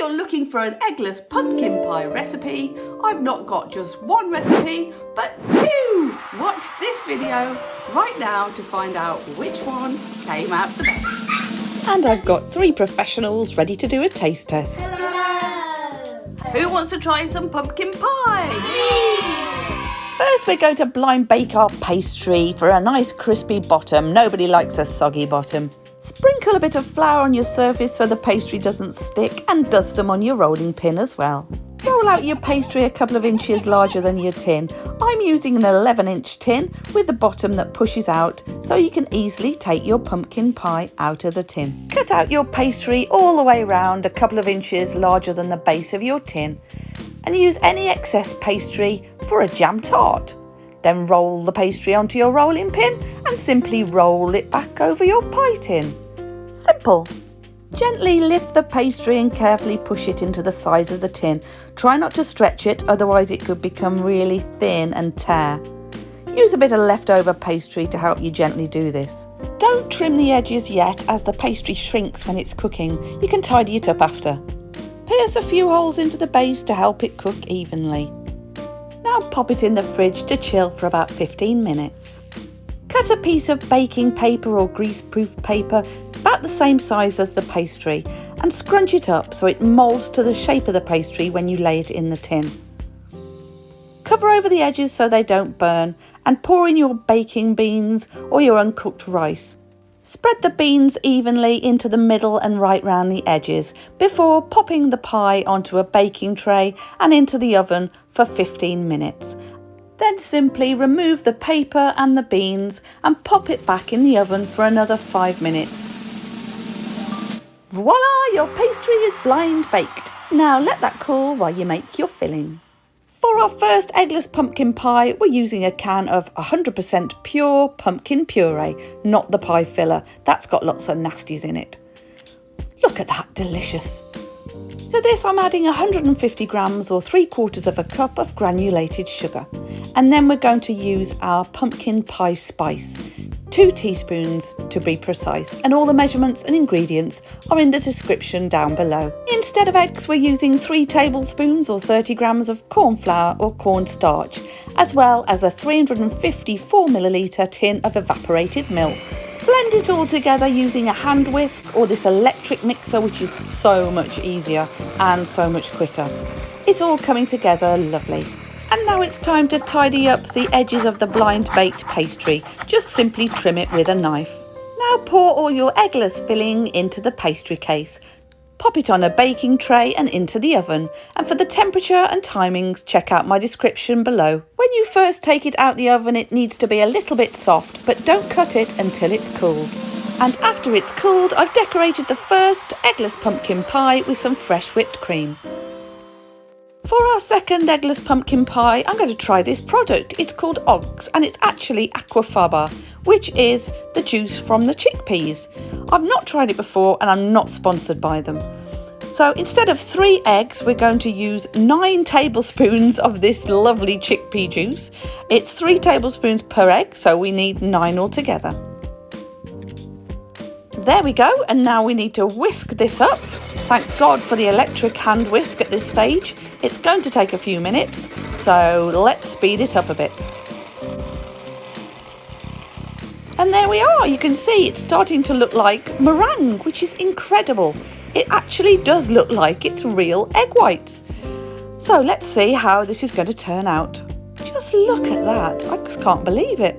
you're looking for an eggless pumpkin pie recipe, I've not got just one recipe, but two! Watch this video right now to find out which one came out the best. And I've got three professionals ready to do a taste test. Hello! Who wants to try some pumpkin pie? Me! First we're going to blind bake our pastry for a nice crispy bottom. Nobody likes a soggy bottom. Sprinkle a bit of flour on your surface so the pastry doesn't stick, and dust them on your rolling pin as well. Roll out your pastry a couple of inches larger than your tin. I'm using an 11-inch tin with the bottom that pushes out so you can easily take your pumpkin pie out of the tin. Cut out your pastry all the way around a couple of inches larger than the base of your tin, and use any excess pastry for a jam tart. Then roll the pastry onto your rolling pin and simply roll it back over your pie tin. Simple. Gently lift the pastry and carefully push it into the size of the tin. Try not to stretch it, otherwise it could become really thin and tear. Use a bit of leftover pastry to help you gently do this. Don't trim the edges yet, as the pastry shrinks when it's cooking. You can tidy it up after. Pierce a few holes into the base to help it cook evenly. Now pop it in the fridge to chill for about 15 minutes. Cut a piece of baking paper or greaseproof paper about the same size as the pastry and scrunch it up so it moulds to the shape of the pastry when you lay it in the tin. Cover over the edges so they don't burn and pour in your baking beans or your uncooked rice. Spread the beans evenly into the middle and right round the edges before popping the pie onto a baking tray and into the oven for 15 minutes. Then simply remove the paper and the beans and pop it back in the oven for another 5 minutes. Voila! Your pastry is blind baked. Now let that cool while you make your filling. For our first eggless pumpkin pie, we're using a can of 100% pure pumpkin puree, not the pie filler. That's got lots of nasties in it. Look at that, delicious. To this I'm adding 150 grams or 3/4 of a cup of granulated sugar. And then we're going to use our pumpkin pie spice, 2 teaspoons to be precise, and all the measurements and ingredients are in the description down below. Instead of eggs, we're using 3 tablespoons or 30 grams of cornflour or cornstarch, as well as a 354 millilitre tin of evaporated milk. Blend it all together using a hand whisk or this electric mixer, which is so much easier and so much quicker. It's all coming together lovely. And now it's time to tidy up the edges of the blind baked pastry. Just simply trim it with a knife. Now pour all your eggless filling into the pastry case. Pop it on a baking tray and into the oven. And for the temperature and timings, check out my description below. When you first take it out the oven, it needs to be a little bit soft, but don't cut it until it's cooled. And after it's cooled, I've decorated the first eggless pumpkin pie with some fresh whipped cream. For our second eggless pumpkin pie, I'm going to try this product. It's called OGGS and it's actually aquafaba, which is the juice from the chickpeas. I've not tried it before and I'm not sponsored by them. So instead of 3 eggs, we're going to use 9 tablespoons of this lovely chickpea juice. It's 3 tablespoons per egg, so we need 9 altogether. There we go, and now we need to whisk this up. Thank God for the electric hand whisk at this stage. It's going to take a few minutes, so let's speed it up a bit. And there we are, you can see it's starting to look like meringue, which is incredible. It actually does look like it's real egg whites. So let's see how this is going to turn out. Just look at that, I just can't believe it.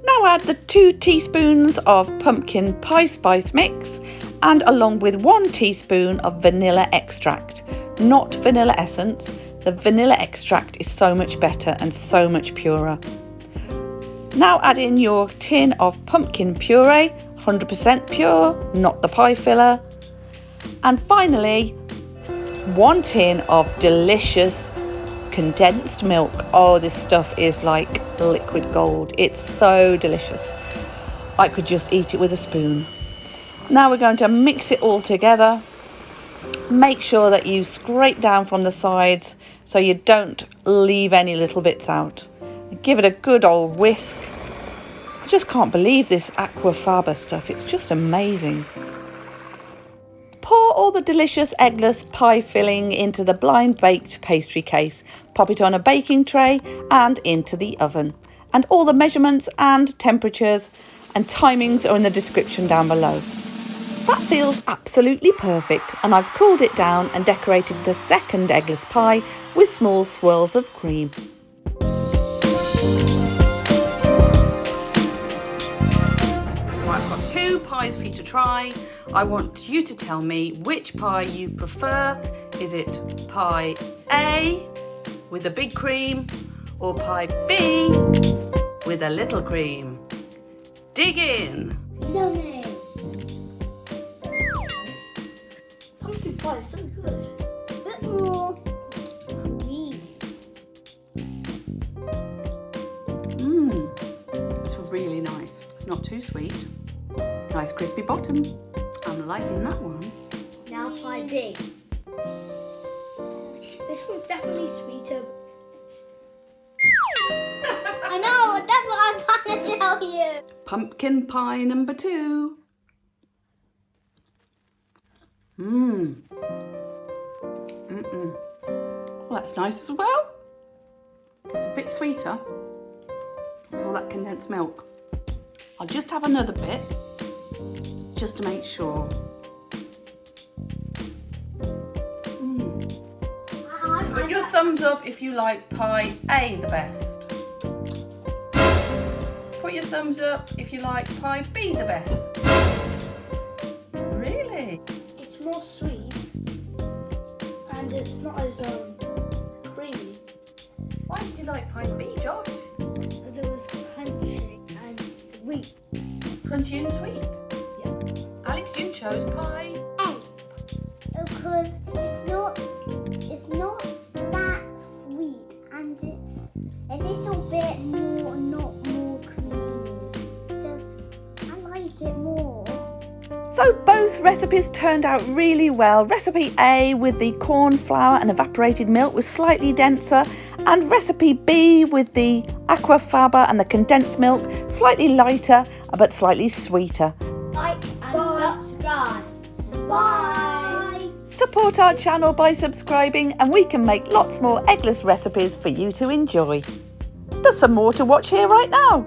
Now add the 2 teaspoons of pumpkin pie spice mix and along with 1 teaspoon of vanilla extract, not vanilla essence. The vanilla extract is so much better and so much purer. Now add in your tin of pumpkin puree, 100% pure, not the pie filler. And finally, 1 tin of delicious condensed milk. Oh, this stuff is like liquid gold. It's so delicious. I could just eat it with a spoon. Now we're going to mix it all together. Make sure that you scrape down from the sides so you don't leave any little bits out. Give it a good old whisk. I just can't believe this aquafaba stuff. It's just amazing. Pour all the delicious eggless pie filling into the blind baked pastry case, pop it on a baking tray and into the oven. And all the measurements and temperatures and timings are in the description down below. That feels absolutely perfect, and I've cooled it down and decorated the second eggless pie with small swirls of cream. Right, I've got 2 pies for you to try. I want you to tell me which pie you prefer. Is it pie A with a big cream or pie B with a little cream? Dig in. Yummy. Pumpkin pie is so good. A bit more cream. It's really nice. It's not too sweet. Nice crispy bottom. I'm liking that one. Now pie B. This one's definitely sweeter. I know, that's what I'm trying to tell you. Pumpkin pie number 2. Well, that's nice as well. It's a bit sweeter. All that condensed milk. I'll just have another bit, just to make sure. Put your thumbs up if you like pie A the best. Put your thumbs up if you like pie B the best. Really? It's more sweet and it's not as creamy. Why did you like pie B, Josh? But it was crunchy and sweet. Crunchy and sweet. Yeah. Alex, you chose pie. Because it's not that sweet and it's a little bit more, not more creamy. I like it more. So both recipes turned out really well. Recipe A with the cornflour and evaporated milk was slightly denser, and recipe B with the aquafaba and the condensed milk slightly lighter but slightly sweeter. Like and subscribe. Bye. Support our channel by subscribing and we can make lots more eggless recipes for you to enjoy. There's some more to watch here right now.